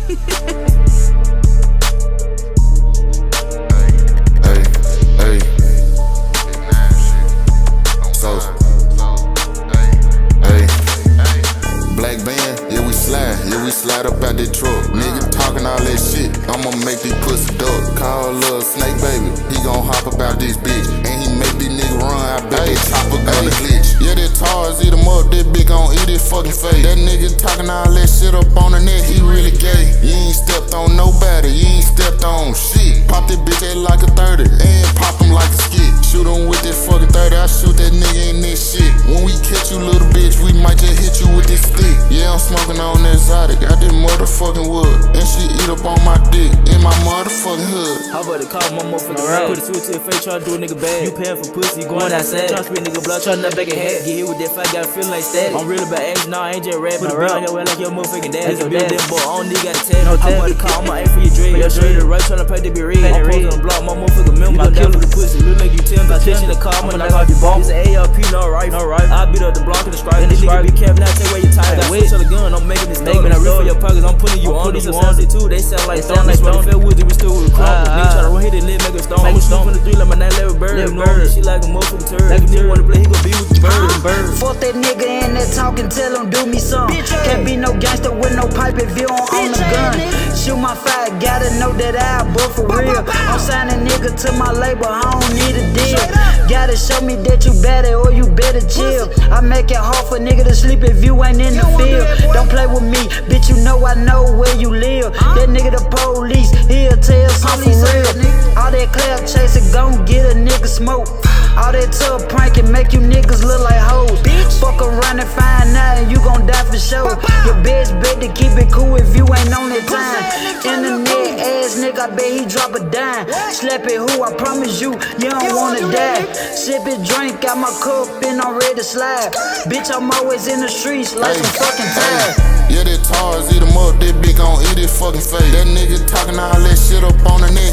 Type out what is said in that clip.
Black band, yeah we slide up out that truck. Nigga talking all that shit, I'ma make these pussy duck. Call little snake baby, he gon' hop up out this bitch. And he make these niggas run, I bet that chopper gonna glitch. Yeah, that Tars eat him up, that bitch gon' eat his fucking face. That nigga talking all that shit up on the net, he really gay. You ain't stepped on nobody, you ain't stepped on shit. Pop that bitch at like a 30, and pop him like a skit. Shoot him with that fucking 30, I shoot that nigga in this shit. When we catch you little bitch, we might just hit you with this stick. Yeah, I'm smoking on that exotic, got this motherfucking wood. And she eat up on my dick, in my motherfucking hood. How about to call my motherfucking rap? Put a switch to your face, try to do a nigga bad. You paying for pussy, you going outside. Try to spit nigga blood, try to nut back your head. Get hit with that fight, got a feeling like static. I'm real about action, nah, I ain't just rap. Put a bitch on your way like your motherfucking dad. It's a building, but I don't need got a tag. How about to call, I'ma aim for your dread. Your straight to the right, try to pay to be red. I'm posting on the block, my motherfucking member. You gon' kill for the pussy, look like you tell me. I catch in the car, I'ma knock off your ball. It's an ARP, no rifle. I beat up the block in the stripe. And this nigga be capping out, take away your tire. Got switch on the gun, I'm making this thing. When I reach for your pockets, I'm putting you on. These are sounds too, they sound like stone. Like stone, fell woods, we still with a crumble. Nigga try to run hit it, lit, make a stone. I'ma shoot from the 3 like my 9-level bird. You know me, she like a motherfucking turd. Like a nigga wanna play, he gon' be with the bird. Fuck that nigga in there talking, tell him do me some. Can't be no gangster with no pipe if you don't own a gun. Shoot my fire, gotta know that I but for real. I'm signing nigga to my label, I don't need a deal. Gotta show me that you better or you better chill. I make it hard for nigga to sleep if you ain't in the field. Don't play with me, bitch, you know I know where you live. That nigga the police, he'll tell something for real. All that clap chasing gon' get a nigga smoke. All that tub pranking make you niggas look like hoes. Fuck around and find out and you gon' die for sure. Your best bet to keep it cool if you ain't on that time. Internet ass nigga, I bet he drop a dime. Slap it who, I promise you, you don't wanna die. Sip it, drink out my cup and I'm ready to slide. Bitch, I'm always in the streets like some fucking time. Yeah, that Tars eat him up, that bitch gon' eat his fucking face. That nigga talking all that shit up on the net.